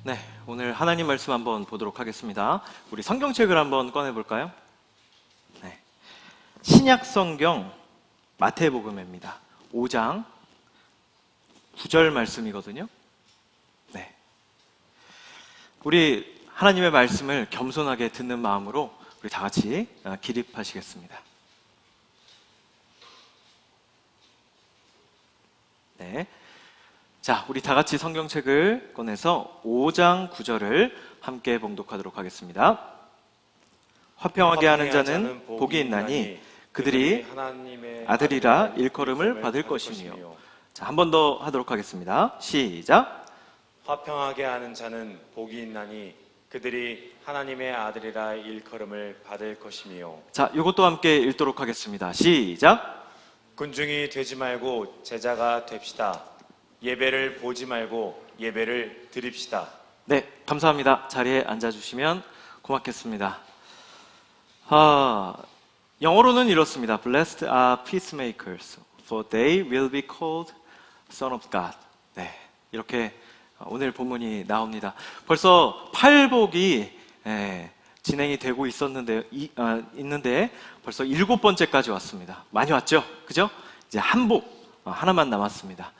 네, 오늘 하나님 말씀 한번 보도록 하겠습니다. 우리 성경책을 한번 꺼내볼까요? 네, 신약 성경 마태복음입니다. 5장 9절 말씀이거든요. 네, 우리 하나님의 말씀을 겸손하게 듣는 마음으로 우리 다 같이 기립하시겠습니다. 네. 자, 우리 다 같이 성경책을 꺼내서 5장 9절을 함께 봉독하도록 하겠습니다. 화평하게 하는 자는 복이 있나니 그들이 하나님의 아들이라 일컬음을 받을 것이며. 자, 한 번 더 하도록 하겠습니다. 시작. 화평하게 하는 자는 복이 있나니 그들이 하나님의 아들이라 일컬음을 받을 것이며. 자, 이것도 함께 읽도록 하겠습니다. 시작. 군중이 되지 말고 제자가 됩시다. 예배를 보지 말고 예배를 드립시다. 네, 감사합니다. 자리에 앉아주시면 고맙겠습니다. 영어로는 이렇습니다. Blessed are peacemakers, for they will be called son of God. 네, 이렇게 오늘 본문이 나옵니다. 벌써 팔복이 진행이 되고 있는데 벌써 7번째까지 왔습니다. 많이 왔죠? 그죠? 이제 한복 하나만 남았습니다.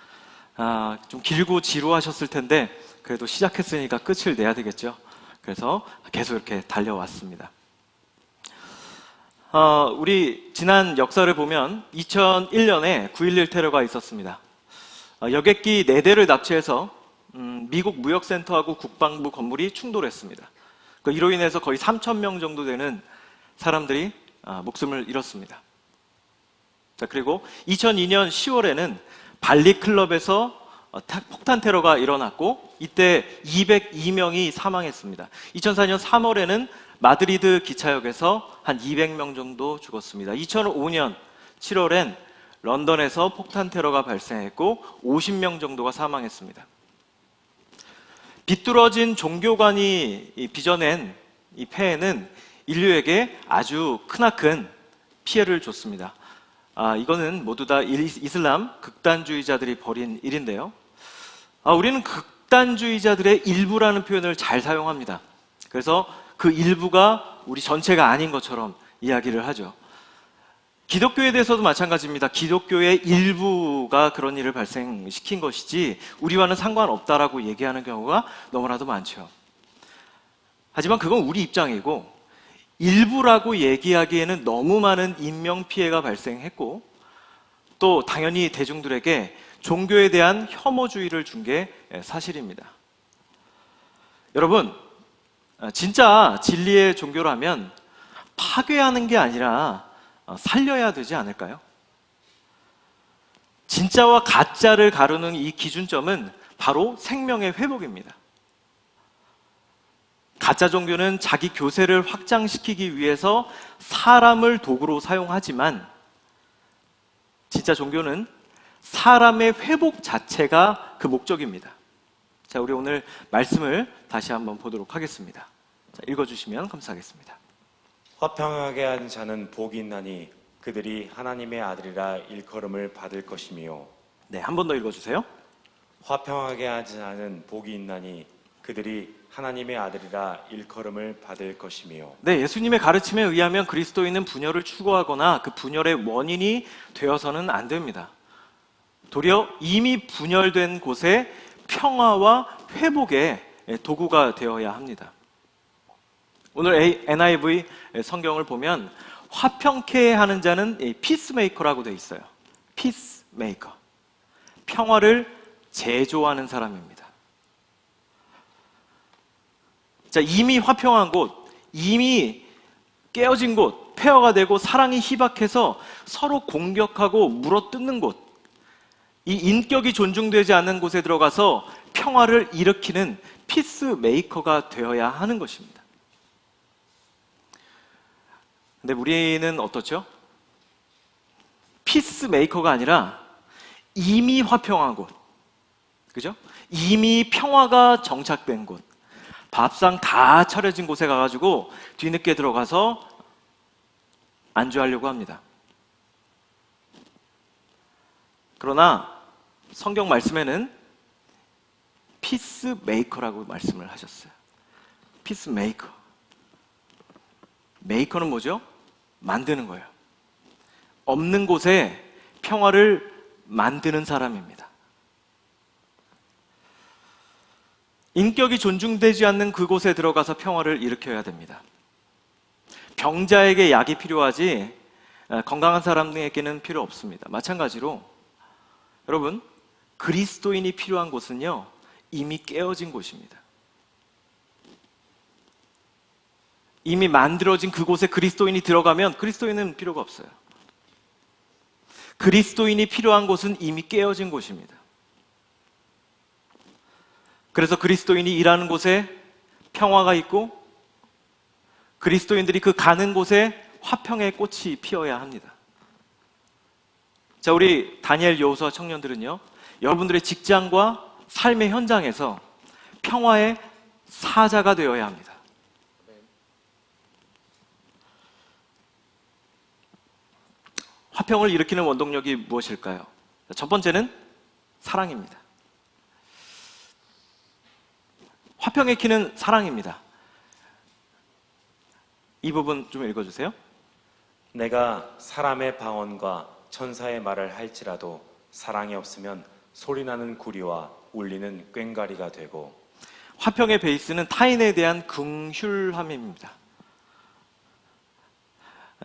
좀 길고 지루하셨을 텐데 그래도 시작했으니까 끝을 내야 되겠죠. 그래서 계속 이렇게 달려왔습니다. 우리 지난 역사를 보면 2001년에 9.11 테러가 있었습니다. 여객기 4대를 납치해서 미국 무역센터하고 국방부 건물이 충돌했습니다. 이로 인해서 거의 3,000명 정도 되는 사람들이 목숨을 잃었습니다. 자, 그리고 2002년 10월에는 발리 클럽에서 폭탄 테러가 일어났고 이때 202명이 사망했습니다. 2004년 3월에는 마드리드 기차역에서 한 200명 정도 죽었습니다. 2005년 7월엔 런던에서 폭탄 테러가 발생했고 50명 정도가 사망했습니다. 비뚤어진 종교관이 빚어낸 이 폐해는 인류에게 아주 크나큰 피해를 줬습니다. 이거는 모두 다 이슬람 극단주의자들이 벌인 일인데요. 우리는 극단주의자들의 일부라는 표현을 잘 사용합니다. 그래서 그 일부가 우리 전체가 아닌 것처럼 이야기를 하죠. 기독교에 대해서도 마찬가지입니다. 기독교의 일부가 그런 일을 발생시킨 것이지 우리와는 상관없다라고 얘기하는 경우가 너무나도 많죠. 하지만 그건 우리 입장이고 일부라고 얘기하기에는 너무 많은 인명피해가 발생했고 또 당연히 대중들에게 종교에 대한 혐오주의를 준 게 사실입니다. 여러분, 진짜 진리의 종교라면 파괴하는 게 아니라 살려야 되지 않을까요? 진짜와 가짜를 가르는 이 기준점은 바로 생명의 회복입니다. 가짜 종교는 자기 교세를 확장시키기 위해서 사람을 도구로 사용하지만 진짜 종교는 사람의 회복 자체가 그 목적입니다. 자, 우리 오늘 말씀을 다시 한번 보도록 하겠습니다. 자, 읽어주시면 감사하겠습니다. 화평하게 하는 자는 복이 있나니 그들이 하나님의 아들이라 일컬음을 받을 것이며. 네, 한 번 더 읽어주세요. 화평하게 하는 자는 복이 있나니 그들이 하나님의 아들이라 일컬음을 받을 것이며. 네, 예수님의 가르침에 의하면 그리스도인은 분열을 추구하거나 그 분열의 원인이 되어서는 안 됩니다. 도리어 이미 분열된 곳에 평화와 회복의 도구가 되어야 합니다. 오늘 NIV 성경을 보면 화평케 하는 자는 피스메이커라고 되어 있어요. 피스메이커. 평화를 제조하는 사람입니다. 자, 이미 화평한 곳, 이미 깨어진 곳, 폐허가 되고 사랑이 희박해서 서로 공격하고 물어뜯는 곳, 이 인격이 존중되지 않는 곳에 들어가서 평화를 일으키는 피스메이커가 되어야 하는 것입니다. 근데 우리는 어떻죠? 피스메이커가 아니라 이미 화평한 곳, 그죠? 이미 평화가 정착된 곳, 밥상 다 차려진 곳에 가가지고 뒤늦게 들어가서 안주하려고 합니다. 그러나 성경 말씀에는 피스메이커라고 말씀을 하셨어요. 피스메이커. 메이커는 뭐죠? 만드는 거예요. 없는 곳에 평화를 만드는 사람입니다. 인격이 존중되지 않는 그곳에 들어가서 평화를 일으켜야 됩니다. 병자에게 약이 필요하지 건강한 사람에게는 필요 없습니다. 마찬가지로 여러분, 그리스도인이 필요한 곳은요, 이미 깨어진 곳입니다. 이미 만들어진 그곳에 그리스도인이 들어가면 그리스도인은 필요가 없어요. 그리스도인이 필요한 곳은 이미 깨어진 곳입니다. 그래서 그리스도인이 일하는 곳에 평화가 있고 그리스도인들이 그 가는 곳에 화평의 꽃이 피어야 합니다. 자, 우리 다니엘 여호수아 청년들은요, 여러분들의 직장과 삶의 현장에서 평화의 사자가 되어야 합니다. 화평을 일으키는 원동력이 무엇일까요? 첫 번째는 사랑입니다. 화평의 키는 사랑입니다. 이 부분 좀 읽어주세요. 내가 사람의 방언과 천사의 말을 할지라도 사랑이 없으면 소리나는 구리와 울리는 꽹과리가 되고. 화평의 베이스는 타인에 대한 긍휼함입니다.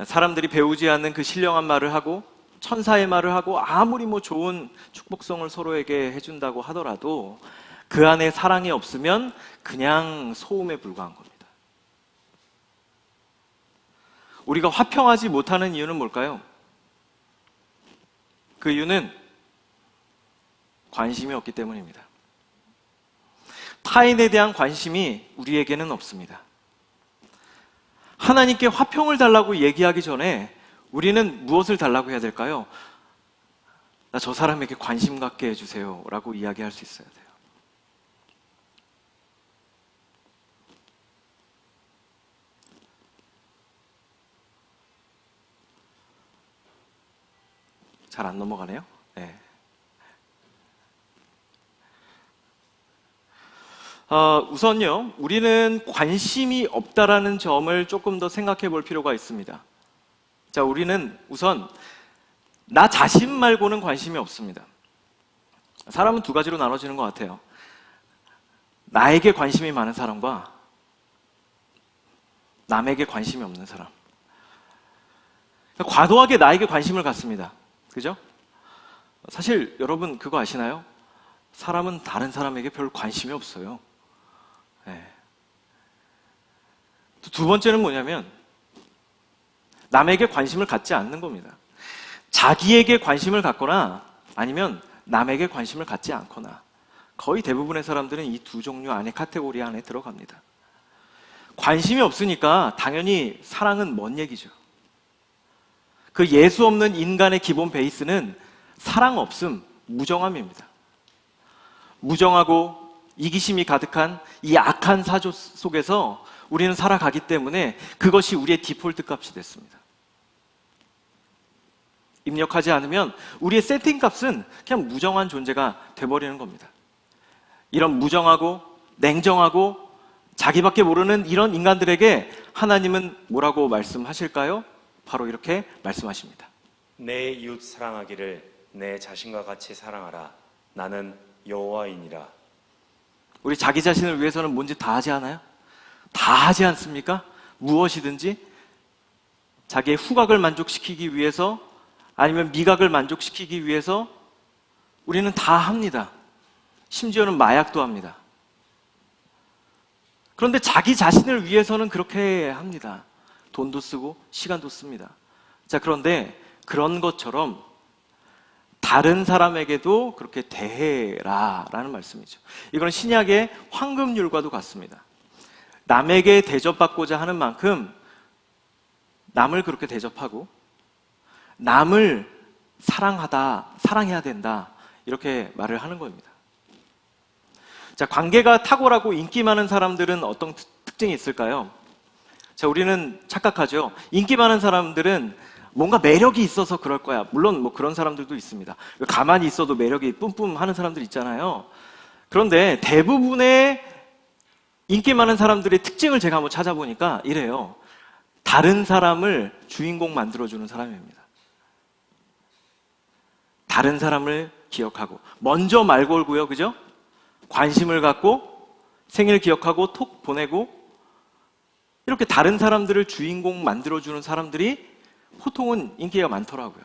사람들이 배우지 않는 그 신령한 말을 하고 천사의 말을 하고 아무리 좋은 축복성을 서로에게 해준다고 하더라도 그 안에 사랑이 없으면 그냥 소음에 불과한 겁니다. 우리가 화평하지 못하는 이유는 뭘까요? 그 이유는 관심이 없기 때문입니다. 타인에 대한 관심이 우리에게는 없습니다. 하나님께 화평을 달라고 얘기하기 전에 우리는 무엇을 달라고 해야 될까요? 나 저 사람에게 관심 갖게 해주세요 라고 이야기할 수 있어야 돼요. 잘 안 넘어가네요. 네. 우선요, 우리는 관심이 없다라는 점을 조금 더 생각해 볼 필요가 있습니다. 자, 우리는 우선 나 자신 말고는 관심이 없습니다. 사람은 두 가지로 나눠지는 것 같아요. 나에게 관심이 많은 사람과 남에게 관심이 없는 사람. 과도하게 나에게 관심을 갖습니다. 그죠? 사실 여러분 그거 아시나요? 사람은 다른 사람에게 별 관심이 없어요. 네. 두 번째는 뭐냐면 남에게 관심을 갖지 않는 겁니다. 자기에게 관심을 갖거나 아니면 남에게 관심을 갖지 않거나 거의 대부분의 사람들은 이 두 종류 안에 카테고리 안에 들어갑니다. 관심이 없으니까 당연히 사랑은 먼 얘기죠. 그 예수 없는 인간의 기본 베이스는 사랑 없음, 무정함입니다. 무정하고 이기심이 가득한 이 악한 사조 속에서 우리는 살아가기 때문에 그것이 우리의 디폴트 값이 됐습니다. 입력하지 않으면 우리의 세팅 값은 그냥 무정한 존재가 돼버리는 겁니다. 이런 무정하고 냉정하고 자기밖에 모르는 이런 인간들에게 하나님은 뭐라고 말씀하실까요? 바로 이렇게 말씀하십니다. 내 이웃 사랑하기를 내 자신과 같이 사랑하라. 나는 여호와이니라. 우리 자기 자신을 위해서는 뭔지 다 하지 않아요? 다 하지 않습니까? 무엇이든지 자기의 후각을 만족시키기 위해서 아니면 미각을 만족시키기 위해서 우리는 다 합니다. 심지어는 마약도 합니다. 그런데 자기 자신을 위해서는 그렇게 합니다. 돈도 쓰고 시간도 씁니다. 자, 그런데 그런 것처럼 다른 사람에게도 그렇게 대해라라는 말씀이죠. 이건 신약의 황금률과도 같습니다. 남에게 대접받고자 하는 만큼 남을 그렇게 대접하고 남을 사랑해야 된다 이렇게 말을 하는 겁니다. 자, 관계가 탁월하고 인기 많은 사람들은 어떤 특징이 있을까요? 자, 우리는 착각하죠. 인기 많은 사람들은 뭔가 매력이 있어서 그럴 거야. 물론 그런 사람들도 있습니다. 가만히 있어도 매력이 뿜뿜 하는 사람들 있잖아요. 그런데 대부분의 인기 많은 사람들의 특징을 제가 한번 찾아보니까 이래요. 다른 사람을 주인공 만들어주는 사람입니다. 다른 사람을 기억하고 먼저 말 걸고요, 그죠? 관심을 갖고 생일 기억하고 톡 보내고 이렇게 다른 사람들을 주인공 만들어주는 사람들이 보통은 인기가 많더라고요.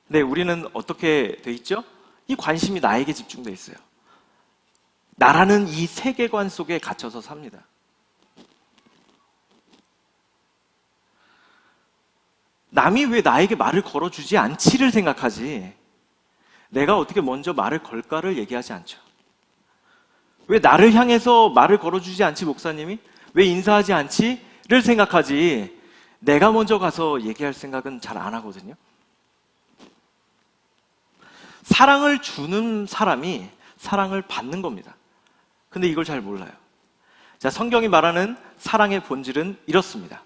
근데 우리는 어떻게 돼 있죠? 이 관심이 나에게 집중돼 있어요. 나라는 이 세계관 속에 갇혀서 삽니다. 남이 왜 나에게 말을 걸어주지 않지를 생각하지 내가 어떻게 먼저 말을 걸까를 얘기하지 않죠. 왜 나를 향해서 말을 걸어주지 않지 목사님이? 왜 인사하지 않지?를 생각하지 내가 먼저 가서 얘기할 생각은 잘 안 하거든요. 사랑을 주는 사람이 사랑을 받는 겁니다. 근데 이걸 잘 몰라요. 자, 성경이 말하는 사랑의 본질은 이렇습니다.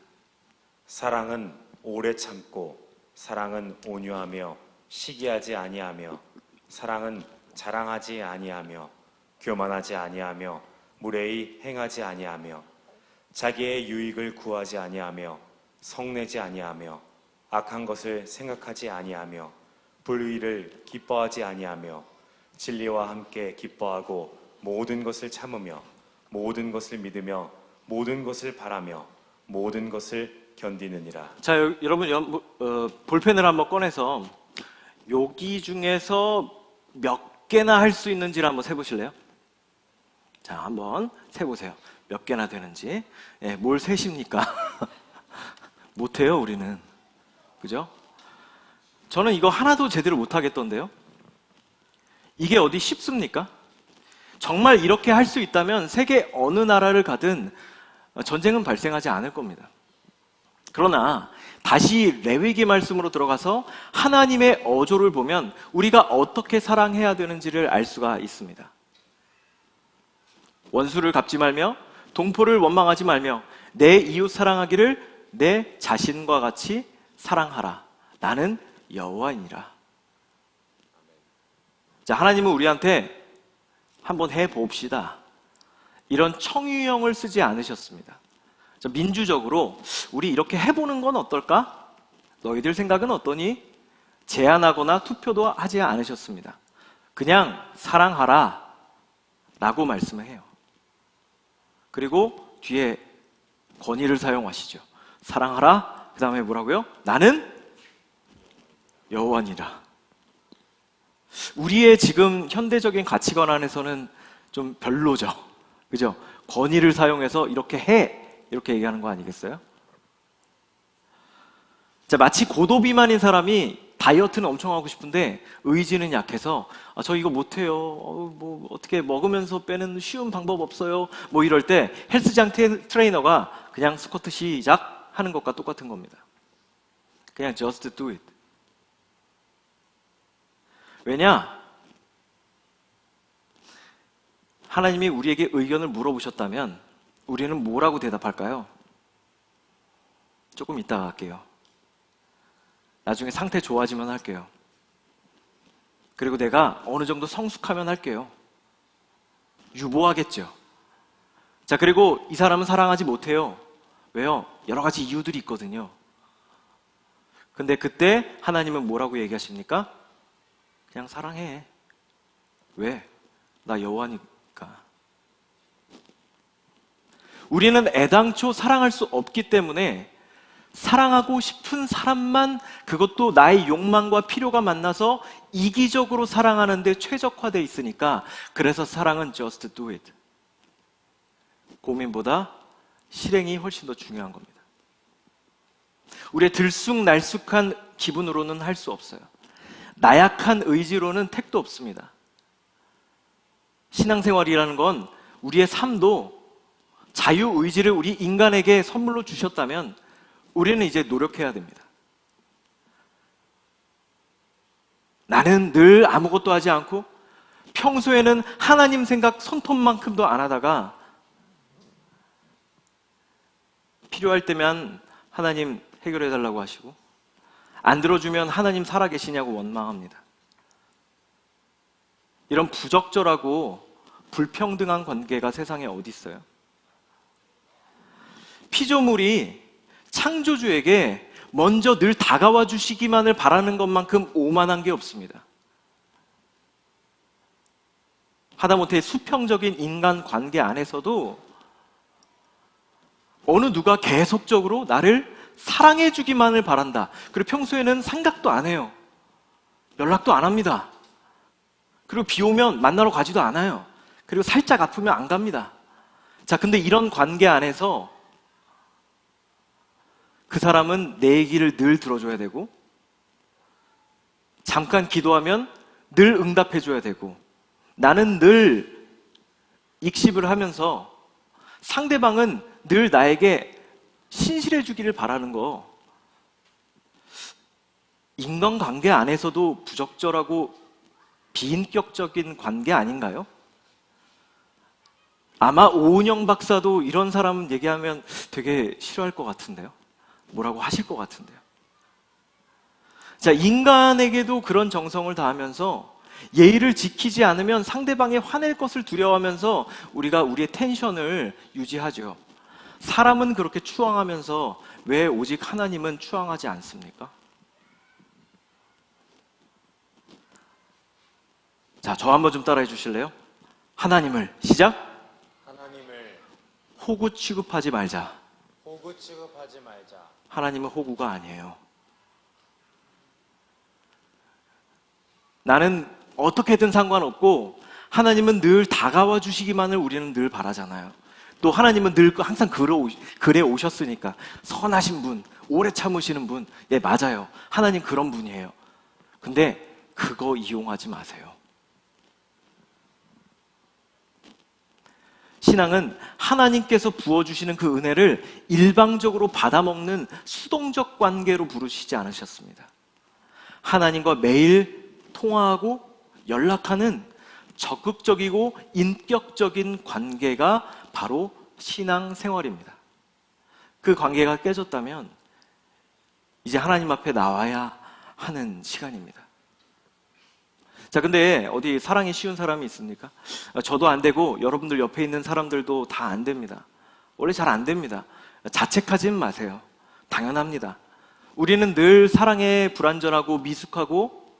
사랑은 오래 참고, 사랑은 온유하며 시기하지 아니하며, 사랑은 자랑하지 아니하며 교만하지 아니하며 무례히 행하지 아니하며 자기의 유익을 구하지 아니하며 성내지 아니하며 악한 것을 생각하지 아니하며 불의를 기뻐하지 아니하며 진리와 함께 기뻐하고 모든 것을 참으며 모든 것을 믿으며 모든 것을 바라며 모든 것을 견디느니라. 자, 여러분 볼펜을 한번 꺼내서 여기 중에서 몇 개나 할 수 인지를 한번 세보실래요? 자, 한번 세보세요. 몇 개나 되는지. 예, 뭘 세십니까? 못해요, 우리는. 그죠? 저는 이거 하나도 제대로 못하겠던데요? 이게 어디 쉽습니까? 정말 이렇게 할 수 있다면 세계 어느 나라를 가든 전쟁은 발생하지 않을 겁니다. 그러나 다시 레위기 말씀으로 들어가서 하나님의 어조를 보면 우리가 어떻게 사랑해야 되는지를 알 수가 있습니다. 원수를 갚지 말며 동포를 원망하지 말며 내 이웃 사랑하기를 내 자신과 같이 사랑하라. 나는 여호와이니라. 자, 하나님은 우리한테 한번 해봅시다. 이런 청유형을 쓰지 않으셨습니다. 자, 민주적으로 우리 이렇게 해보는 건 어떨까? 너희들 생각은 어떠니? 제안하거나 투표도 하지 않으셨습니다. 그냥 사랑하라 라고 말씀을 해요. 그리고 뒤에 권위를 사용하시죠. 사랑하라. 그 다음에 뭐라고요? 나는 여호와니라. 우리의 지금 현대적인 가치관 안에서는 좀 별로죠. 그죠? 권위를 사용해서 이렇게 해. 이렇게 얘기하는 거 아니겠어요? 자, 마치 고도비만인 사람이 다이어트는 엄청 하고 싶은데 의지는 약해서 저 이거 못해요. 뭐 어떻게 먹으면서 빼는 쉬운 방법 없어요. 뭐 이럴 때 헬스장 트레이너가 그냥 스쿼트 시작 하는 것과 똑같은 겁니다. 그냥 just do it. 왜냐? 하나님이 우리에게 의견을 물어보셨다면 우리는 뭐라고 대답할까요? 조금 이따가 할게요. 나중에 상태 좋아지면 할게요. 그리고 내가 어느 정도 성숙하면 할게요. 유보하겠죠. 자, 그리고 이 사람은 사랑하지 못해요. 왜요? 여러 가지 이유들이 있거든요. 근데 그때 하나님은 뭐라고 얘기하십니까? 그냥 사랑해. 왜? 나 여호와니까. 우리는 애당초 사랑할 수 없기 때문에 사랑하고 싶은 사람만, 그것도 나의 욕망과 필요가 만나서 이기적으로 사랑하는데 최적화되어 있으니까, 그래서 사랑은 just do it. 고민보다 실행이 훨씬 더 중요한 겁니다. 우리의 들쑥날쑥한 기분으로는 할 수 없어요. 나약한 의지로는 택도 없습니다. 신앙생활이라는 건 우리의 삶도 자유의지를 우리 인간에게 선물로 주셨다면 우리는 이제 노력해야 됩니다. 나는 늘 아무것도 하지 않고 평소에는 하나님 생각 손톱만큼도 안 하다가 필요할 때면 하나님 해결해달라고 하시고 안 들어주면 하나님 살아계시냐고 원망합니다. 이런 부적절하고 불평등한 관계가 세상에 어디 있어요? 피조물이 창조주에게 먼저 늘 다가와 주시기만을 바라는 것만큼 오만한 게 없습니다. 하다못해 수평적인 인간 관계 안에서도 어느 누가 계속적으로 나를 사랑해 주기만을 바란다. 그리고 평소에는 생각도 안 해요. 연락도 안 합니다. 그리고 비 오면 만나러 가지도 않아요. 그리고 살짝 아프면 안 갑니다. 자, 근데 이런 관계 안에서 그 사람은 내 얘기를 늘 들어줘야 되고, 잠깐 기도하면 늘 응답해 줘야 되고, 나는 늘 익십을 하면서 상대방은 늘 나에게 신실해 주기를 바라는 거, 인간관계 안에서도 부적절하고 비인격적인 관계 아닌가요? 아마 오은영 박사도 이런 사람 얘기하면 되게 싫어할 것 같은데요. 뭐라고 하실 것 같은데요. 자, 인간에게도 그런 정성을 다하면서 예의를 지키지 않으면 상대방이 화낼 것을 두려워하면서 우리가 우리의 텐션을 유지하죠. 사람은 그렇게 추앙하면서 왜 오직 하나님은 추앙하지 않습니까? 자, 저 한번 좀 따라해 주실래요? 하나님을 시작. 하나님을 호구 취급하지 말자. 호구 취급하지 말자. 하나님은 호구가 아니에요. 나는 어떻게든 상관없고 하나님은 늘 다가와 주시기만을 우리는 늘 바라잖아요. 또 하나님은 늘 항상 그래 오셨으니까 선하신 분, 오래 참으시는 분, 네, 맞아요. 하나님 그런 분이에요. 근데 그거 이용하지 마세요. 신앙은 하나님께서 부어주시는 그 은혜를 일방적으로 받아먹는 수동적 관계로 부르시지 않으셨습니다. 하나님과 매일 통화하고 연락하는 적극적이고 인격적인 관계가 바로 신앙생활입니다. 그 관계가 깨졌다면 이제 하나님 앞에 나와야 하는 시간입니다. 자, 근데 어디 사랑이 쉬운 사람이 있습니까? 저도 안 되고 여러분들 옆에 있는 사람들도 다 안 됩니다. 원래 잘 안 됩니다. 자책하지는 마세요. 당연합니다. 우리는 늘 사랑에 불완전하고 미숙하고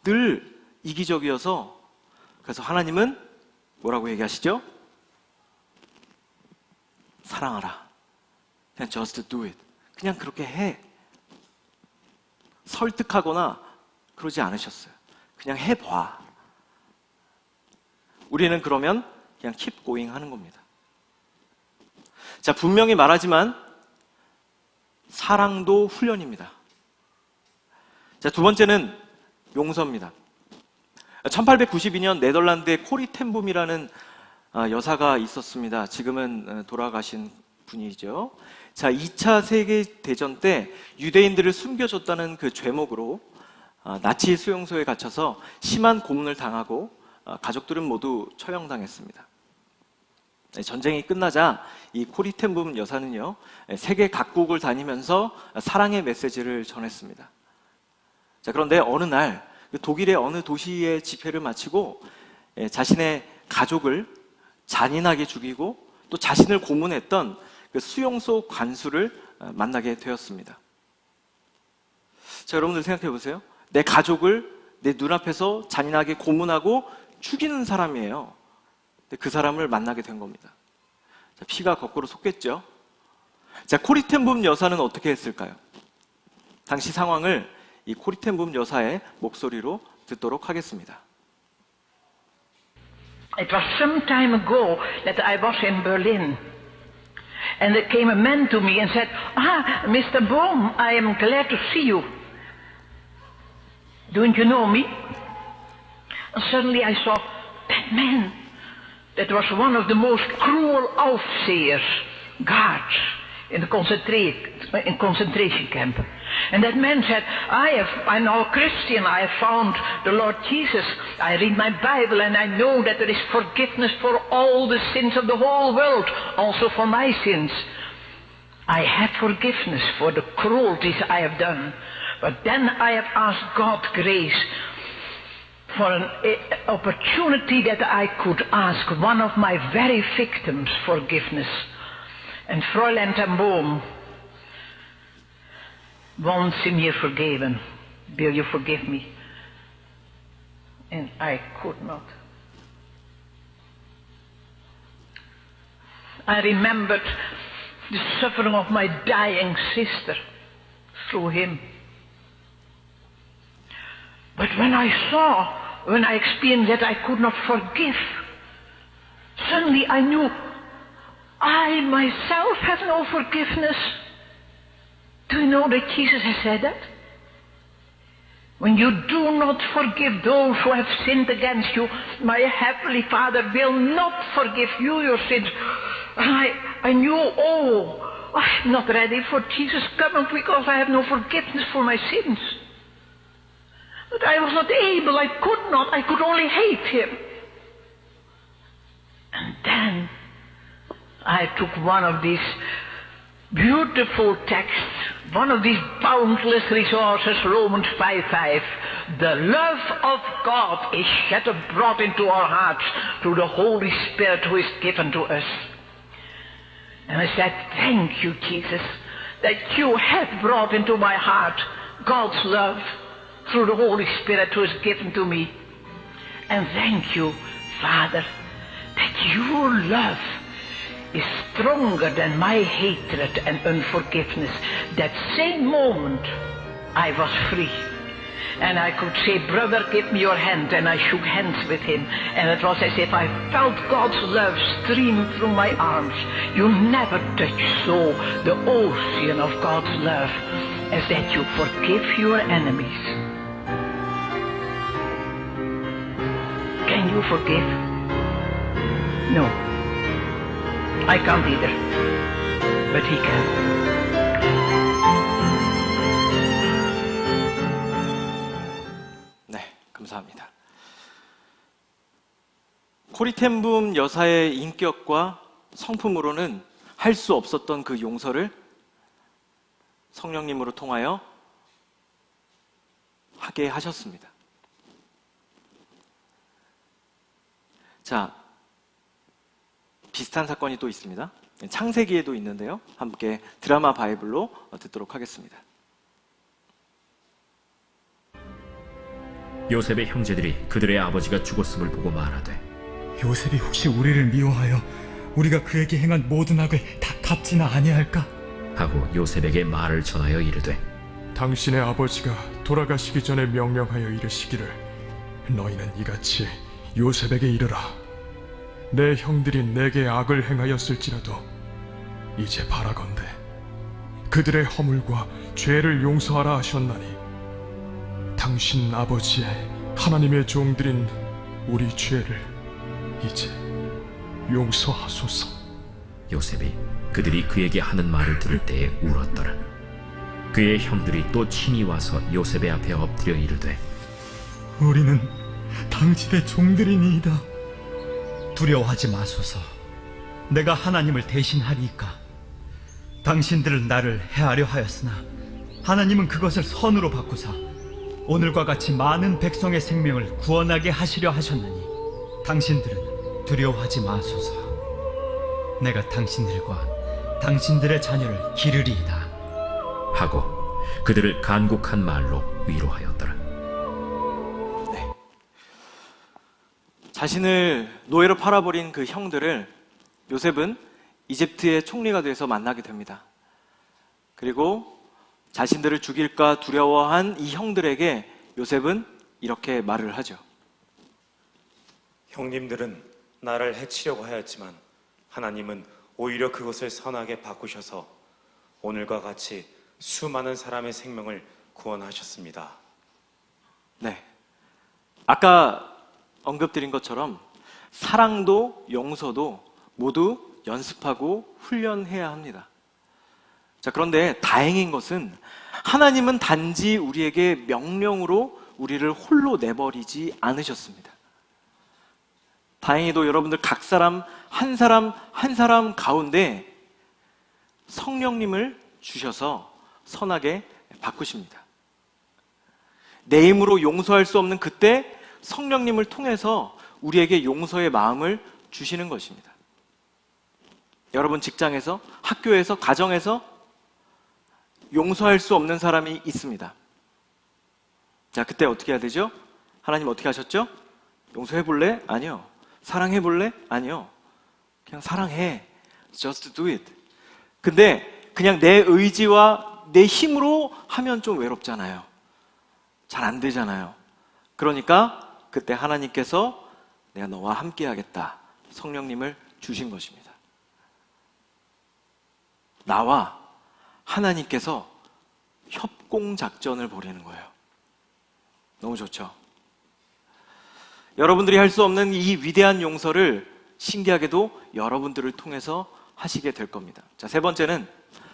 늘 이기적이어서, 그래서 하나님은 뭐라고 얘기하시죠? 사랑하라. 그냥 just do it. 그냥 그렇게 해. 설득하거나 그러지 않으셨어요. 그냥 해봐. 우리는 그러면 그냥 keep going 하는 겁니다. 자, 분명히 말하지만 사랑도 훈련입니다. 자, 두 번째는 용서입니다. 1892년 네덜란드의 코리 텐붐이라는 여사가 있었습니다. 지금은 돌아가신 분이죠. 자, 2차 세계대전 때 유대인들을 숨겨줬다는 그 죄목으로 나치 수용소에 갇혀서 심한 고문을 당하고 가족들은 모두 처형당했습니다. 전쟁이 끝나자 이 코리 텐붐 여사는요, 세계 각국을 다니면서 사랑의 메시지를 전했습니다. 자, 그런데 어느 날 독일의 어느 도시의 집회를 마치고 자신의 가족을 잔인하게 죽이고 또 자신을 고문했던 그 수용소 관수를 만나게 되었습니다. 자, 여러분들 생각해 보세요. 내 가족을 내 눈앞에서 잔인하게 고문하고 죽이는 사람이에요. 근데 그 사람을 만나게 된 겁니다. 자, 피가 거꾸로 솟겠죠. 자, 코리 텐붐 여사는 어떻게 했을까요? 당시 상황을 이 코리 텐붐 여사의 목소리로 듣도록 하겠습니다. It was some time ago that I was in Berlin. And there came a man to me and said, Mr. Bohm, I am glad to see you. Don't you know me? And suddenly I saw that man. That was one of the most cruel Aufsehers, guards, in the concentration camp. And that man said, I'm now a Christian, I have found the Lord Jesus. I read my Bible and I know that there is forgiveness for all the sins of the whole world, also for my sins. I have forgiveness for the cruelties I have done. But then I have asked God grace for an opportunity that I could ask one of my very victims forgiveness. And Fräulein ten Boom, won't sie mir vergeben? Will you forgive me? And I could not. I remembered the suffering of my dying sister through him. But when I experienced that I could not forgive, suddenly I knew I myself have no forgiveness. Do you know that Jesus has said that? When you do not forgive those who have sinned against you, my heavenly Father will not forgive you your sins. I knew, I'm not ready for Jesus coming because I have no forgiveness for my sins. But I was not able, I could only hate him. And then I took one of these beautiful texts, one of these boundless resources, Romans 5:5. The love of God is shed abroad into our hearts through the Holy Spirit who is given to us. And I said, thank you, Jesus, that you have brought into my heart God's love through the Holy Spirit who is given to me. And thank you, Father, that your love is stronger than my hatred and unforgiveness. That same moment I was free. And I could say, brother, give me your hand. And I shook hands with him. And it was as if I felt God's love stream through my arms. You never touch so the ocean of God's love as that you forgive your enemies. Can you forgive? No. I can't either. But he can. 네, 감사합니다. 코리텐붐 여사의 인격과 성품으로는 할 수 없었던 그 용서를 성령님으로 통하여 하게 하셨습니다. 자, 비슷한 사건이 또 있습니다. 창세기에도 있는데요. 함께 드라마 바이블로 듣도록 하겠습니다. 요셉의 형제들이 그들의 아버지가 죽었음을 보고 말하되 요셉이 혹시 우리를 미워하여 우리가 그에게 행한 모든 악을 다 갚지나 아니할까? 하고 요셉에게 말을 전하여 이르되 당신의 아버지가 돌아가시기 전에 명령하여 이르시기를 너희는 이같이 요셉에게 이르라. 내 형들이 내게 악을 행하였을지라도 이제 바라건대 그들의 허물과 죄를 용서하라 하셨나니 당신 아버지의 하나님의 종들인 우리 죄를 이제 용서하소서. 요셉이 그들이 그에게 하는 말을 들을 때에 울었더라. 그의 형들이 또 친히 와서 요셉의 앞에 엎드려 이르되 우리는 당신의 종들이니이다. 두려워하지 마소서. 내가 하나님을 대신하리이까. 당신들은 나를 해하려 하였으나 하나님은 그것을 선으로 바꾸사 오늘과 같이 많은 백성의 생명을 구원하게 하시려 하셨느니 당신들은 두려워하지 마소서. 내가 당신들과 당신들의 자녀를 기르리이다. 하고 그들을 간곡한 말로 위로하였더라. 네. 자신을 노예로 팔아버린 그 형들을 요셉은 이집트의 총리가 돼서 만나게 됩니다. 그리고 자신들을 죽일까 두려워한 이 형들에게 요셉은 이렇게 말을 하죠. 형님들은 나를 해치려고 하였지만 하나님은 오히려 그것을 선하게 바꾸셔서 오늘과 같이 수많은 사람의 생명을 구원하셨습니다. 네. 아까 언급드린 것처럼 사랑도 용서도 모두 연습하고 훈련해야 합니다. 자, 그런데 다행인 것은 하나님은 단지 우리에게 명령으로 우리를 홀로 내버리지 않으셨습니다. 다행히도 여러분들 각 사람 한 사람 가운데 성령님을 주셔서 선하게 바꾸십니다. 내 힘으로 용서할 수 없는 그때 성령님을 통해서 우리에게 용서의 마음을 주시는 것입니다. 여러분 직장에서, 학교에서, 가정에서 용서할 수 없는 사람이 있습니다. 자, 그때 어떻게 해야 되죠? 하나님 어떻게 하셨죠? 용서해 볼래? 아니요. 사랑해 볼래? 아니요. 그냥 사랑해. Just do it. 근데 그냥 내 의지와 내 힘으로 하면 좀 외롭잖아요. 잘 안 되잖아요. 그러니까 그때 하나님께서 내가 너와 함께 하겠다. 성령님을 주신 것입니다. 나와 하나님께서 협공작전을 벌이는 거예요. 너무 좋죠? 여러분들이 할 수 없는 이 위대한 용서를 신기하게도 여러분들을 통해서 하시게 될 겁니다. 자, 세 번째는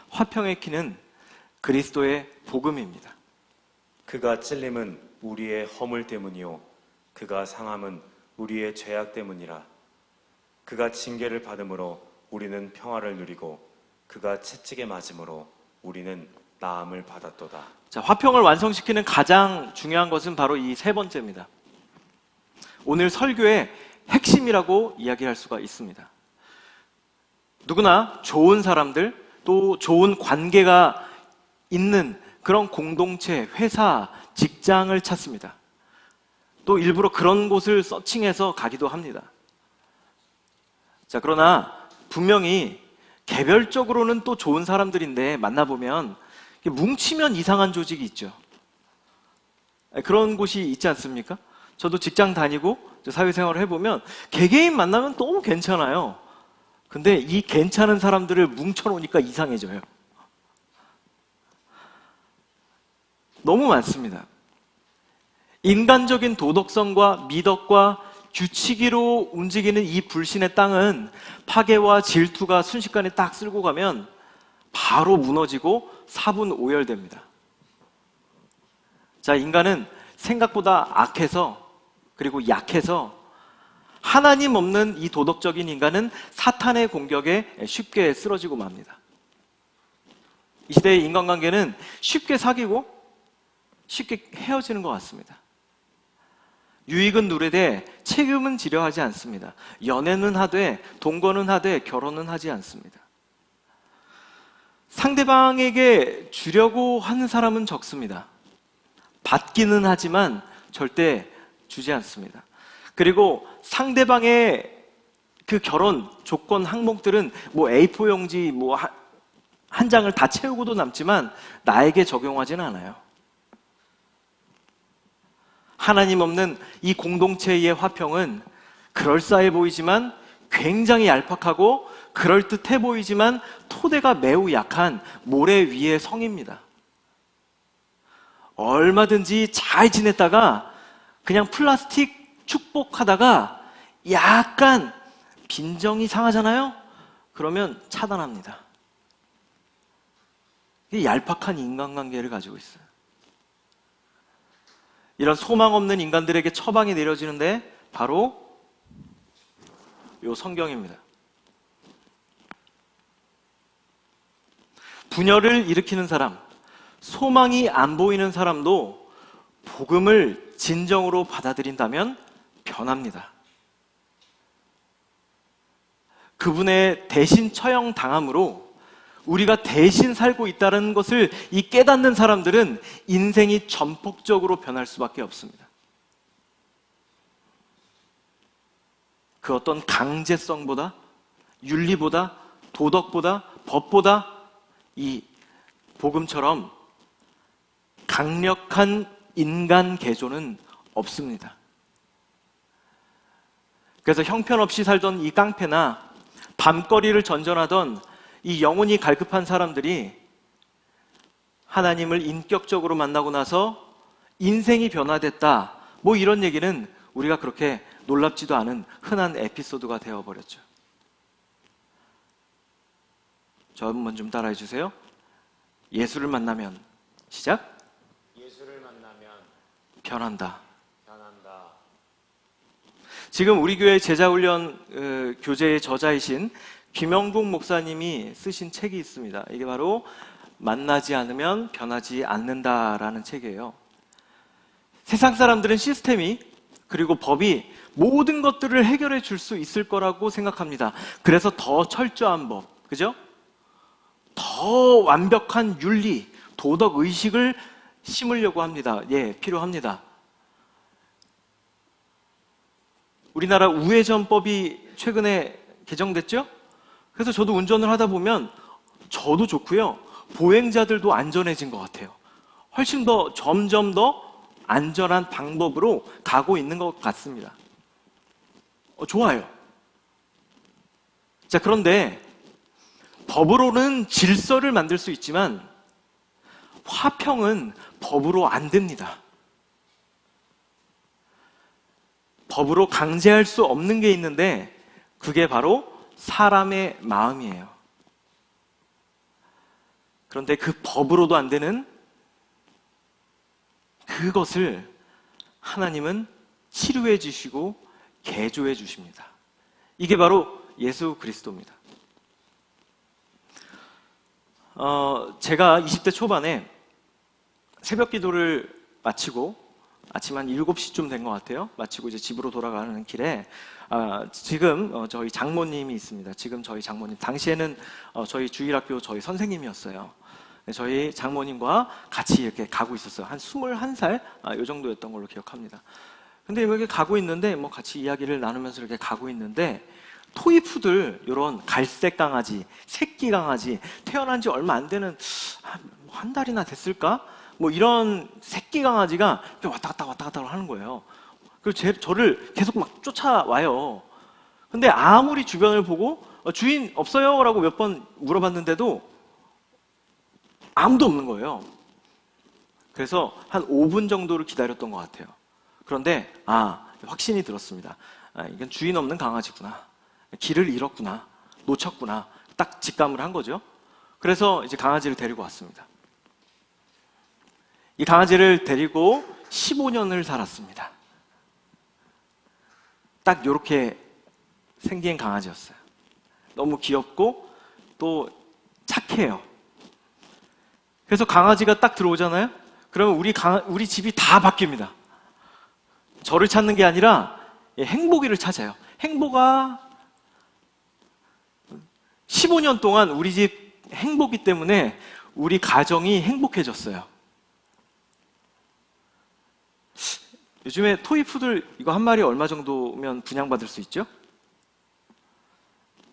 화평의 키는 그리스도의 복음입니다. 그가 찔림은 우리의 허물 때문이요 그가 상함은 우리의 죄악 때문이라. 그가 징계를 받음으로 우리는 평화를 누리고 그가 채찍에 맞음으로 우리는 나음을 받았도다. 자, 화평을 완성시키는 가장 중요한 것은 바로 이 세 번째입니다. 오늘 설교의 핵심이라고 이야기할 수가 있습니다. 누구나 좋은 사람들, 또 좋은 관계가 있는 그런 공동체, 회사, 직장을 찾습니다. 또 일부러 그런 곳을 서칭해서 가기도 합니다. 자, 그러나 분명히 개별적으로는 또 좋은 사람들인데 만나보면 뭉치면 이상한 조직이 있죠. 그런 곳이 있지 않습니까? 저도 직장 다니고 사회생활을 해보면 개개인 만나면 너무 괜찮아요. 근데 이 괜찮은 사람들을 뭉쳐놓으니까 이상해져요. 너무 많습니다. 인간적인 도덕성과 미덕과 규칙으로 움직이는 이 불신의 땅은 파괴와 질투가 순식간에 딱 쓸고 가면 바로 무너지고 사분오열됩니다. 자, 인간은 생각보다 악해서 그리고 약해서 하나님 없는 이 도덕적인 인간은 사탄의 공격에 쉽게 쓰러지고 맙니다. 이 시대의 인간관계는 쉽게 사귀고 쉽게 헤어지는 것 같습니다. 유익은 누리되 책임은 지려 하지 않습니다. 연애는 하되 동거는 하되 결혼은 하지 않습니다. 상대방에게 주려고 하는 사람은 적습니다. 받기는 하지만 절대 주지 않습니다. 그리고 상대방의 그 결혼 조건 항목들은 뭐 A4 용지 뭐 한 장을 다 채우고도 남지만 나에게 적용하지는 않아요. 하나님 없는 이 공동체의 화평은 그럴싸해 보이지만 굉장히 얄팍하고 그럴듯해 보이지만 토대가 매우 약한 모래 위의 성입니다. 얼마든지 잘 지냈다가 그냥 플라스틱 축복하다가 약간 빈정이 상하잖아요? 그러면 차단합니다. 이게 얄팍한 인간관계를 가지고 있어요. 이런 소망 없는 인간들에게 처방이 내려지는데 바로 요 성경입니다. 분열을 일으키는 사람, 소망이 안 보이는 사람도 복음을 진정으로 받아들인다면 변합니다. 그분의 대신 처형당함으로 우리가 대신 살고 있다는 것을 이 깨닫는 사람들은 인생이 전폭적으로 변할 수밖에 없습니다. 그 어떤 강제성보다, 윤리보다, 도덕보다, 법보다 이 복음처럼 강력한 인간 개조는 없습니다. 그래서 형편없이 살던 이 깡패나 밤거리를 전전하던 이 영혼이 갈급한 사람들이 하나님을 인격적으로 만나고 나서 인생이 변화됐다. 뭐 이런 얘기는 우리가 그렇게 놀랍지도 않은 흔한 에피소드가 되어버렸죠. 저 한번 좀 따라해 주세요. 예수를 만나면 시작. 예수를 만나면 변한다. 변한다. 지금 우리 교회 제자훈련 교재의 저자이신 김영국 목사님이 쓰신 책이 있습니다. 이게 바로 만나지 않으면 변하지 않는다라는 책이에요. 세상 사람들은 시스템이 그리고 법이 모든 것들을 해결해 줄 수 있을 거라고 생각합니다. 그래서 더 철저한 법, 그죠? 더 완벽한 윤리, 도덕 의식을 심으려고 합니다. 예, 필요합니다. 우리나라 우회전법이 최근에 개정됐죠? 그래서 저도 운전을 하다 보면 저도 좋고요. 보행자들도 안전해진 것 같아요. 훨씬 더 점점 더 안전한 방법으로 가고 있는 것 같습니다. 좋아요. 자, 그런데 법으로는 질서를 만들 수 있지만 화평은 법으로 안 됩니다. 법으로 강제할 수 없는 게 있는데 그게 바로 사람의 마음이에요. 그런데 그 법으로도 안 되는 그것을 하나님은 치료해 주시고 개조해 주십니다. 이게 바로 예수 그리스도입니다. 제가 20대 초반에 새벽 기도를 마치고 아침 한 7시쯤 된 것 같아요. 마치고 이제 집으로 돌아가는 길에 지금 저희 장모님이 있습니다. 지금 저희 장모님, 당시에는 저희 주일학교 저희 선생님이었어요. 저희 장모님과 같이 이렇게 가고 있었어요. 한 21살 이 정도였던 걸로 기억합니다. 근데 이렇게 가고 있는데 뭐 같이 이야기를 나누면서 이렇게 가고 있는데 토이푸들, 이런 갈색 강아지, 새끼 강아지, 태어난 지 얼마 안 되는 한 달이나 됐을까? 뭐 이런 새끼 강아지가 왔다 갔다 하는 거예요. 그리고 저를 계속 막 쫓아와요. 근데 아무리 주변을 보고 주인 없어요? 라고 몇 번 물어봤는데도 아무도 없는 거예요. 그래서 한 5분 정도를 기다렸던 것 같아요. 그런데 확신이 들었습니다. 이건 주인 없는 강아지구나. 길을 잃었구나. 놓쳤구나. 딱 직감을 한 거죠. 그래서 이제 강아지를 데리고 왔습니다. 이 강아지를 데리고 15년을 살았습니다. 딱 이렇게 생긴 강아지였어요. 너무 귀엽고 또 착해요. 그래서 강아지가 딱 들어오잖아요. 그러면 우리 집이 다 바뀝니다. 저를 찾는 게 아니라 행복이를 찾아요. 행복아. 15년 동안 우리 집 행복이 때문에 우리 가정이 행복해졌어요. 요즘에 토이푸들 이거 한 마리 얼마 정도면 분양받을 수 있죠?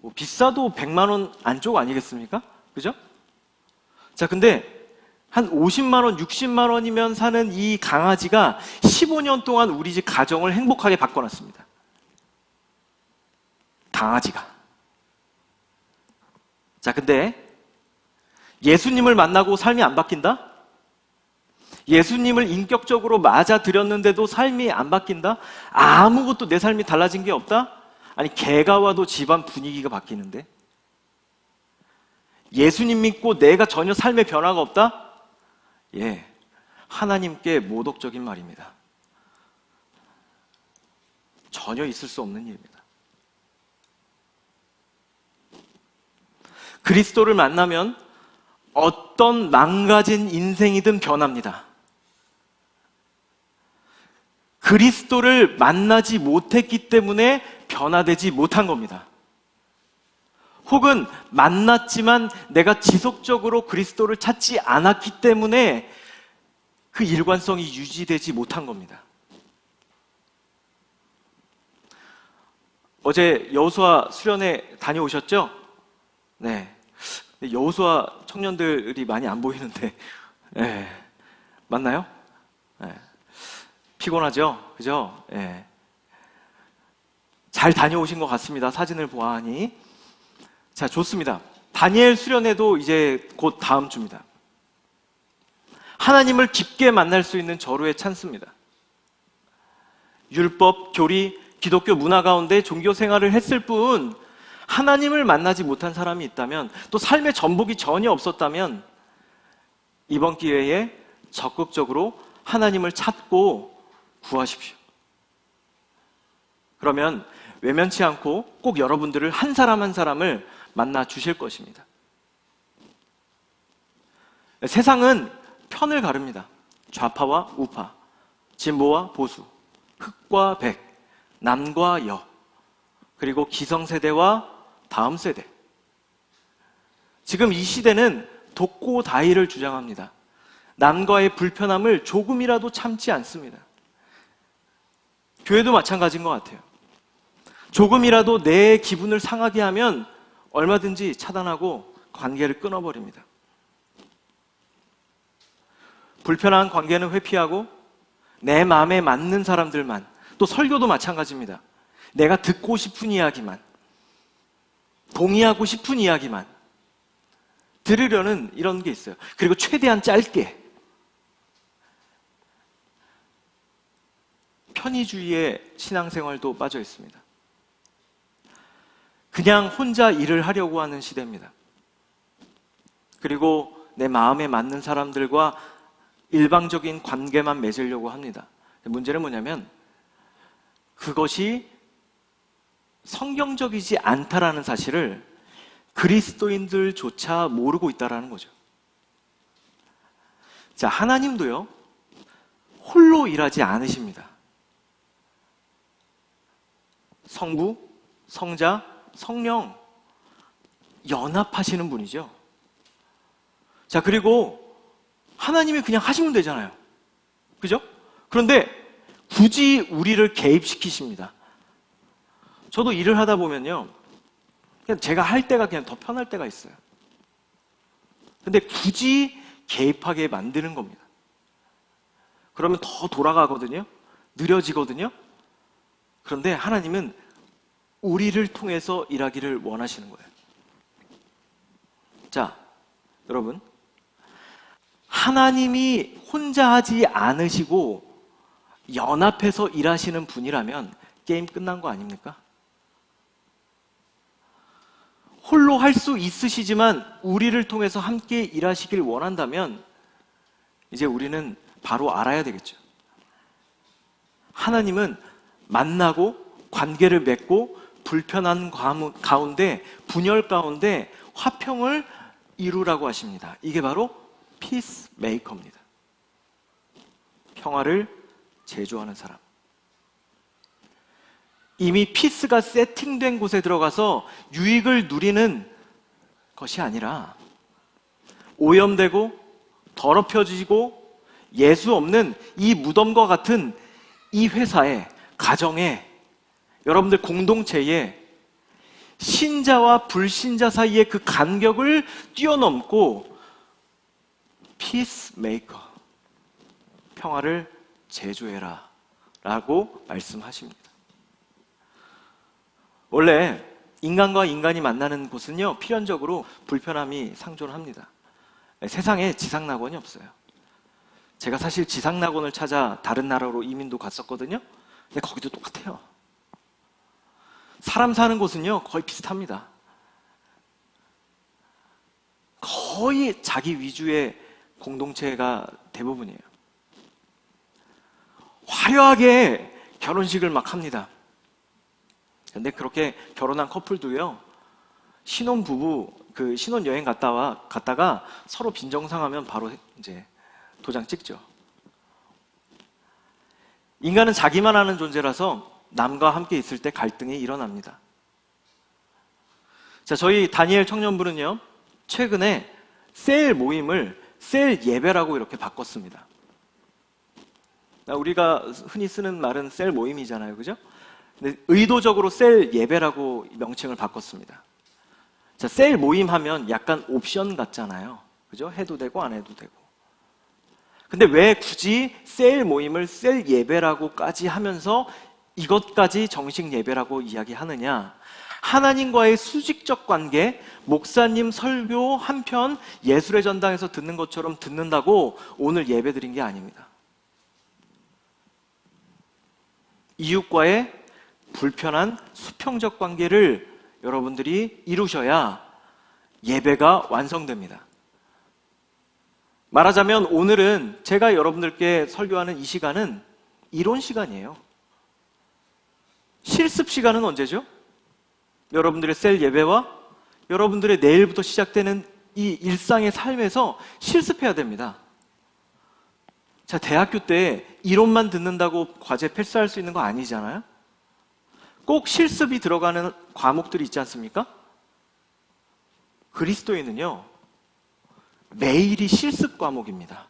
뭐 비싸도 100만 원 안쪽 아니겠습니까? 그죠? 자, 근데 한 50만 원, 60만 원이면 사는 이 강아지가 15년 동안 우리 집 가정을 행복하게 바꿔놨습니다. 강아지가. 자, 근데 예수님을 만나고 삶이 안 바뀐다? 예수님을 인격적으로 맞아들였는데도 삶이 안 바뀐다? 아무것도 내 삶이 달라진 게 없다? 아니, 개가 와도 집안 분위기가 바뀌는데? 예수님 믿고 내가 전혀 삶의 변화가 없다? 예, 하나님께 모독적인 말입니다. 전혀 있을 수 없는 일입니다. 그리스도를 만나면 어떤 망가진 인생이든 변합니다. 그리스도를 만나지 못했기 때문에 변화되지 못한 겁니다. 혹은 만났지만 내가 지속적으로 그리스도를 찾지 않았기 때문에 그 일관성이 유지되지 못한 겁니다. 어제 여호수아 수련회 다녀오셨죠? 네. 여호수아 청년들이 많이 안 보이는데, 네. 맞나요? 네. 피곤하죠? 그죠? 네. 잘 다녀오신 것 같습니다. 사진을 보아하니. 자, 좋습니다. 다니엘 수련회도 이제 곧 다음 주입니다. 하나님을 깊게 만날 수 있는 절호의 찬스입니다. 율법, 교리, 기독교 문화 가운데 종교 생활을 했을 뿐 하나님을 만나지 못한 사람이 있다면, 또 삶의 전복이 전혀 없었다면 이번 기회에 적극적으로 하나님을 찾고 구하십시오. 그러면 외면치 않고 꼭 여러분들을 한 사람 한 사람을 만나 주실 것입니다. 세상은 편을 가릅니다. 좌파와 우파, 진보와 보수, 흑과 백, 남과 여, 그리고 기성세대와 다음 세대. 지금 이 시대는 독고다이를 주장합니다. 남과의 불편함을 조금이라도 참지 않습니다. 교회도 마찬가지인 것 같아요. 조금이라도 내 기분을 상하게 하면 얼마든지 차단하고 관계를 끊어버립니다. 불편한 관계는 회피하고 내 마음에 맞는 사람들만, 또 설교도 마찬가지입니다. 내가 듣고 싶은 이야기만, 동의하고 싶은 이야기만 들으려는 이런 게 있어요. 그리고 최대한 짧게. 편의주의의 신앙생활도 빠져 있습니다. 그냥 혼자 일을 하려고 하는 시대입니다. 그리고 내 마음에 맞는 사람들과 일방적인 관계만 맺으려고 합니다. 문제는 뭐냐면 그것이 성경적이지 않다라는 사실을 그리스도인들조차 모르고 있다라는 거죠. 자, 하나님도요, 홀로 일하지 않으십니다. 성부, 성자, 성령 연합하시는 분이죠. 자, 그리고 하나님이 그냥 하시면 되잖아요. 그죠? 그런데 굳이 우리를 개입시키십니다. 저도 일을 하다 보면요, 그냥 제가 할 때가 그냥 더 편할 때가 있어요. 근데 굳이 개입하게 만드는 겁니다. 그러면 더 돌아가거든요. 느려지거든요. 그런데 하나님은 우리를 통해서 일하기를 원하시는 거예요. 자, 여러분, 하나님이 혼자 하지 않으시고 연합해서 일하시는 분이라면 게임 끝난 거 아닙니까? 홀로 할 수 있으시지만 우리를 통해서 함께 일하시길 원한다면 이제 우리는 바로 알아야 되겠죠. 하나님은 만나고 관계를 맺고 불편한 가운데, 분열 가운데 화평을 이루라고 하십니다. 이게 바로 피스메이커입니다. 평화를 제조하는 사람. 이미 피스가 세팅된 곳에 들어가서 유익을 누리는 것이 아니라 오염되고 더럽혀지고 예수 없는 이 무덤과 같은 이 회사에, 가정에, 여러분들 공동체에 신자와 불신자 사이의 그 간격을 뛰어넘고 피스메이커, 평화를 제조해라 라고 말씀하십니다. 원래 인간과 인간이 만나는 곳은요, 필연적으로 불편함이 상존합니다. 세상에 지상낙원이 없어요. 제가 사실 지상낙원을 찾아 다른 나라로 이민도 갔었거든요. 근데 거기도 똑같아요. 사람 사는 곳은요, 거의 비슷합니다. 거의 자기 위주의 공동체가 대부분이에요. 화려하게 결혼식을 막 합니다. 근데 그렇게 결혼한 커플도요, 신혼부부, 신혼여행 갔다가 서로 빈정상하면 바로 이제 도장 찍죠. 인간은 자기만 아는 존재라서 남과 함께 있을 때 갈등이 일어납니다. 자, 저희 다니엘 청년부는요, 최근에 셀 모임을 셀 예배라고 이렇게 바꿨습니다. 우리가 흔히 쓰는 말은 셀 모임이잖아요. 그죠? 근데 의도적으로 셀 예배라고 명칭을 바꿨습니다. 자, 셀 모임 하면 약간 옵션 같잖아요. 그죠? 해도 되고 안 해도 되고. 근데 왜 굳이 셀 모임을 셀 예배라고까지 하면서 이것까지 정식 예배라고 이야기하느냐? 하나님과의 수직적 관계, 목사님 설교 한편 예술의 전당에서 듣는 것처럼 듣는다고 오늘 예배 드린 게 아닙니다. 이웃과의 불편한 수평적 관계를 여러분들이 이루셔야 예배가 완성됩니다. 말하자면 오늘은 제가 여러분들께 설교하는 이 시간은 이론 시간이에요. 실습 시간은 언제죠? 여러분들의 셀 예배와 여러분들의 내일부터 시작되는 이 일상의 삶에서 실습해야 됩니다. 자, 대학교 때 이론만 듣는다고 과제 패스할 수 있는 거 아니잖아요? 꼭 실습이 들어가는 과목들이 있지 않습니까? 그리스도인은요, 매일이 실습 과목입니다.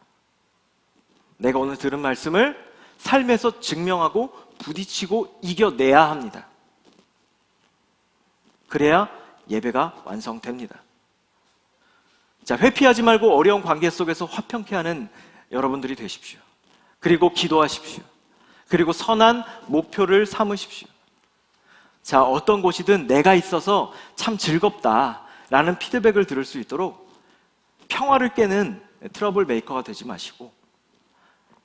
내가 오늘 들은 말씀을 삶에서 증명하고 부딪히고 이겨내야 합니다. 그래야 예배가 완성됩니다. 자, 회피하지 말고 어려운 관계 속에서 화평케 하는 여러분들이 되십시오. 그리고 기도하십시오. 그리고 선한 목표를 삼으십시오. 자, 어떤 곳이든 내가 있어서 참 즐겁다라는 피드백을 들을 수 있도록 평화를 깨는 트러블 메이커가 되지 마시고,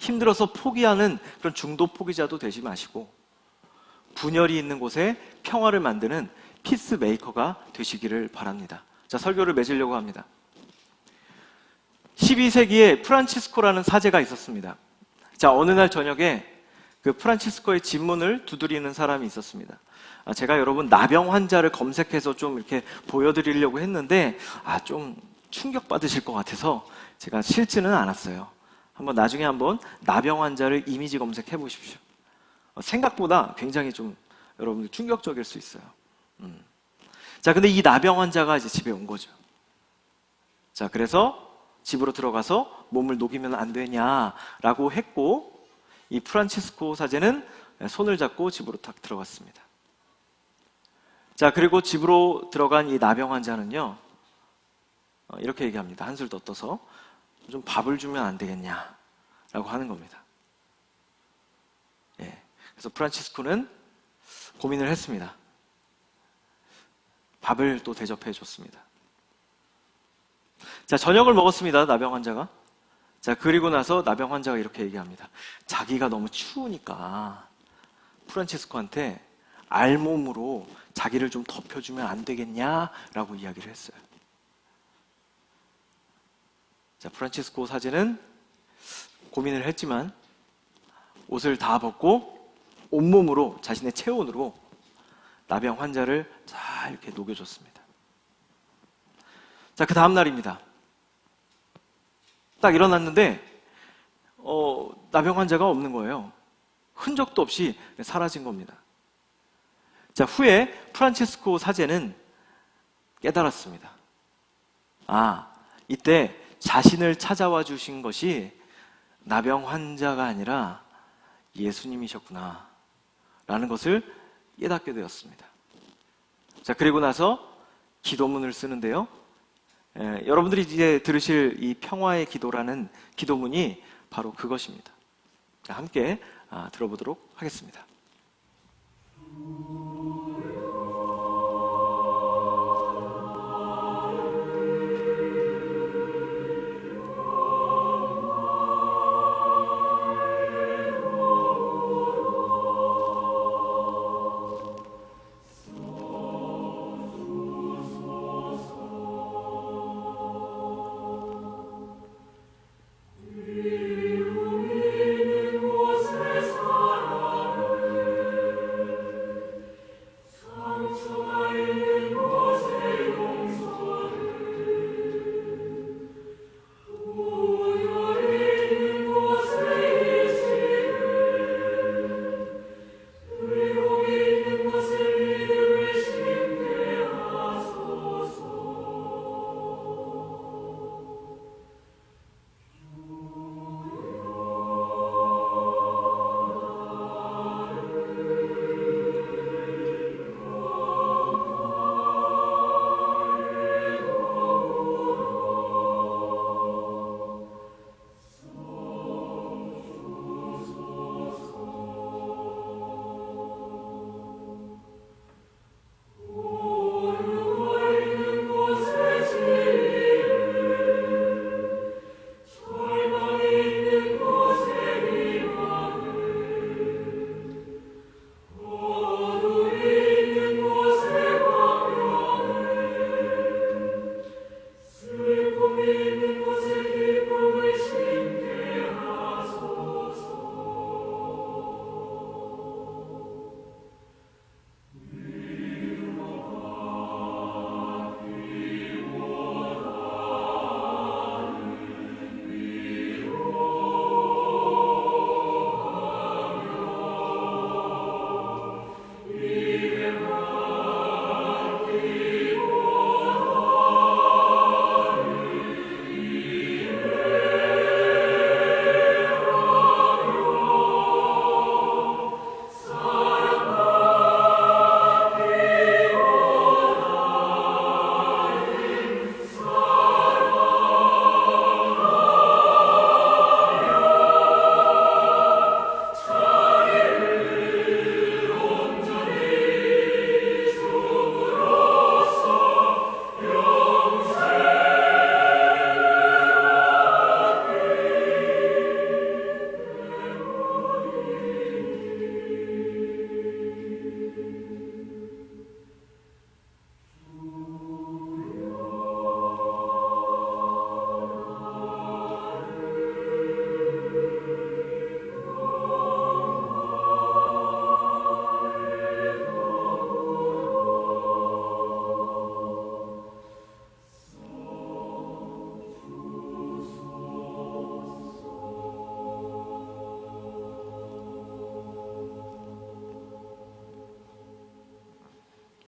힘들어서 포기하는 그런 중도 포기자도 되지 마시고, 분열이 있는 곳에 평화를 만드는 피스 메이커가 되시기를 바랍니다. 자, 설교를 맺으려고 합니다. 12세기에 프란치스코라는 사제가 있었습니다. 자, 어느 날 저녁에 그 프란치스코의 집문을 두드리는 사람이 있었습니다. 제가 여러분 나병 환자를 검색해서 좀 이렇게 보여드리려고 했는데 좀 충격받으실 것 같아서 제가 싫지는 않았어요. 나중에 한번 나병 환자를 이미지 검색해 보십시오. 생각보다 굉장히 좀 여러분들 충격적일 수 있어요. 자, 근데 이 나병 환자가 이제 집에 온 거죠. 자, 그래서 집으로 들어가서 몸을 녹이면 안 되냐라고 했고, 이 프란치스코 사제는 손을 잡고 집으로 탁 들어갔습니다. 자, 그리고 집으로 들어간 이 나병 환자는요, 이렇게 얘기합니다. 한술 더 떠서 좀 밥을 주면 안 되겠냐라고 하는 겁니다. 예, 그래서 프란치스코는 고민을 했습니다. 밥을 또 대접해 줬습니다. 자, 저녁을 먹었습니다. 나병 환자가. 자, 그리고 나서 나병 환자가 이렇게 얘기합니다. 자기가 너무 추우니까 프란치스코한테 알몸으로 자기를 좀 덮여주면 안 되겠냐라고 이야기를 했어요. 자, 프란치스코 사제는 고민을 했지만 옷을 다 벗고 온몸으로, 자신의 체온으로 나병 환자를 잘 이렇게 녹여줬습니다. 자, 그 다음 날입니다. 딱 일어났는데 나병 환자가 없는 거예요. 흔적도 없이 사라진 겁니다. 자, 후에 프란치스코 사제는 깨달았습니다. 이때 자신을 찾아와 주신 것이 나병 환자가 아니라 예수님이셨구나 라는 것을 깨닫게 되었습니다. 자, 그리고 나서 기도문을 쓰는데요, 여러분들이 이제 들으실 이 평화의 기도라는 기도문이 바로 그것입니다. 자, 함께 들어보도록 하겠습니다.